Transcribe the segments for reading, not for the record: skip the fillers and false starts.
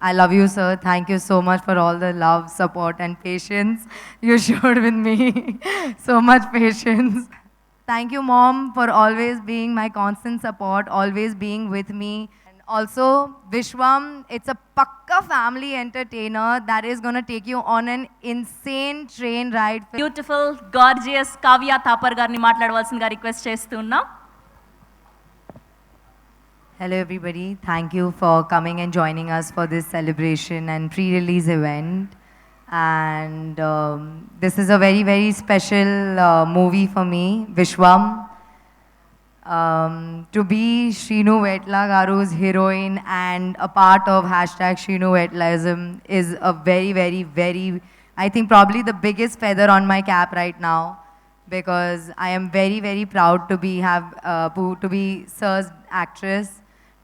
I love you, sir. Thank you so much for all the love, support, and patience you showed with me. So much patience. Thank you, Mom, for always being my constant support, always being with me. And also, Vishwam, it's a pakka family entertainer that is going to take you on an insane train ride. Beautiful gorgeous Kavya Thapar గారిని మాట్లాడవలసిందిగా request చేస్తున్నాం. Hello, everybody. Thank you for coming and joining us for this celebration and pre-release event. And this is a very, very special movie for me, Vishwam. To be Shrinu Vetla Garu's heroine and a part of hashtag Shrinu Vetlaism is a very, very, very, I think probably the biggest feather on my cap right now, because I am very, very proud to be Sir's actress,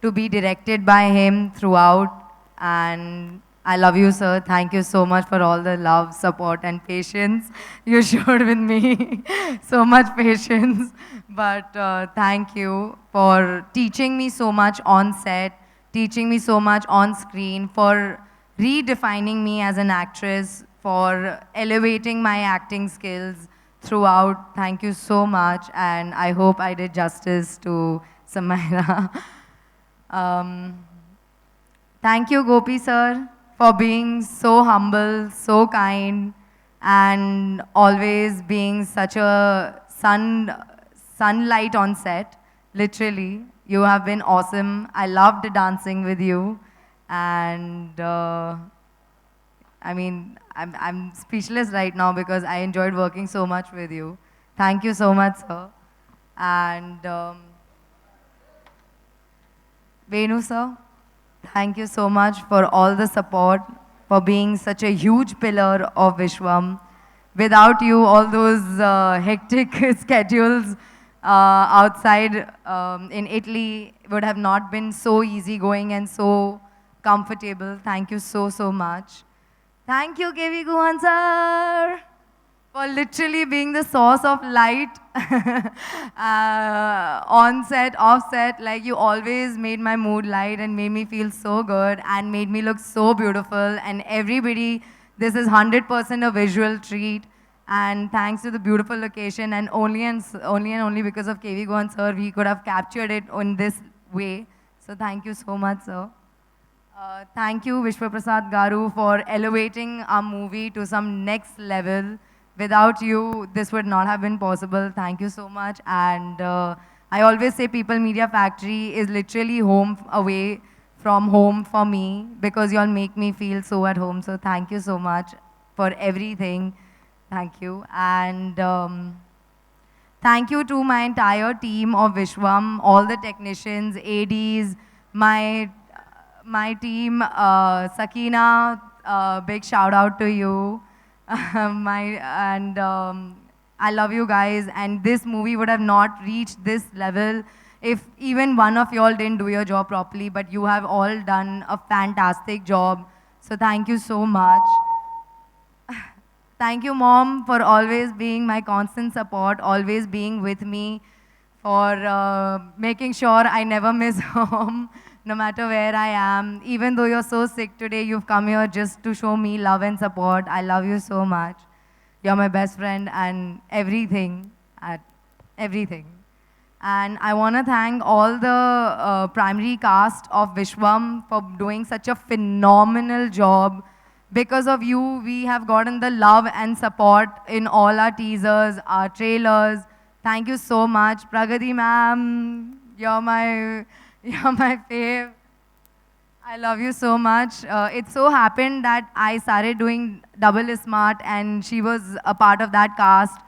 to be directed by him throughout. And I love you, sir. Thank you so much for all the love, support, and patience you showed with me. So much patience. But thank you for teaching me so much on set, teaching me so much on screen, for redefining me as an actress, for elevating my acting skills throughout. Thank you so much. And I hope I did justice to Samaira. Thank you, Gopi sir, for being so humble, so kind, and always being such a sunlight on set. Literally, you have been awesome. I loved dancing with you, and I'm speechless right now because I enjoyed working so much with you. Thank you so much, sir. And Venu sir, thank you so much for all the support, for being such a huge pillar of Vishwam. Without you, all those hectic schedules outside in Italy would have not been so easygoing and so comfortable. Thank you so, so much. Thank you, KV Guhan sir, for literally being the source of light on set, off set. Like, you always made my mood light and made me feel so good and made me look so beautiful. And everybody, this is 100% a visual treat. And thanks to the beautiful location, and only because of KV Gohan sir, we could have captured it in this way. So thank you so much, sir. Thank you, Vishwa Prasad Garu, for elevating our movie to some next level. Without you, this would not have been possible. Thank you so much. And I always say People Media Factory is literally home away from home for me, because you all make me feel so at home. So thank you so much for everything. Thank you. And thank you to my entire team of Vishwam, all the technicians, ADs, my team, Sakina, big shout out to you. I love you guys, and this movie would have not reached this level if even one of y'all didn't do your job properly, but you have all done a fantastic job. So thank you so much. Thank you, Mom, for always being my constant support, always being with me, for making sure I never miss home, no matter where I am. Even though you're so sick today, you've come here just to show me love and support. I love you so much. You're my best friend and everything, everything. And I want to thank all the primary cast of Vishwam for doing such a phenomenal job. Because of you, we have gotten the love and support in all our teasers, our trailers. Thank you so much. Pragati ma'am, you're my fave. I love you so much. It so happened that I started doing Double Smart, and she was a part of that cast.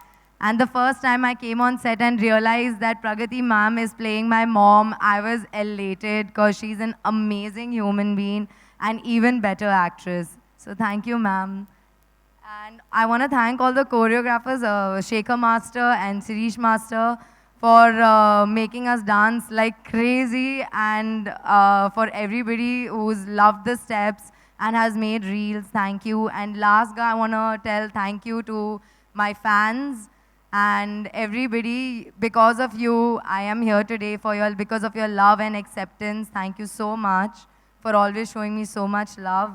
And the first time I came on set and realized that Pragati ma'am is playing my mom, I was elated, because she's an amazing human being and even better actress. So thank you, ma'am. And I want to thank all the choreographers, Shekhar Master and Sirish Master, for making us dance like crazy, and for everybody who's loved the steps and has made reels. Thank you. And last guy, I want to tell thank you to my fans and everybody. Because of you, I am here today, for your, because of your love and acceptance. Thank you so much for always showing me so much love.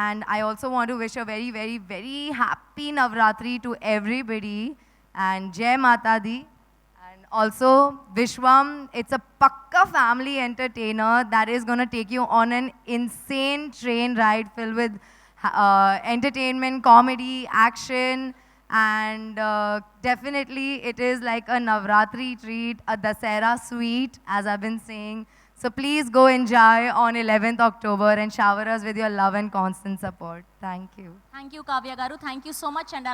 And I also want to wish a very, very, very happy Navratri to everybody. And Jai Mata Di. And also, Vishwam, it's a pakka family entertainer that is going to take you on an insane train ride filled with entertainment, comedy, action. And definitely, it is like a Navratri treat, a Dasera sweet, as I've been saying. So please go enjoy on 11th October and shower us with your love and constant support. Thank you. Thank you Kavya గారు, thank you so much. And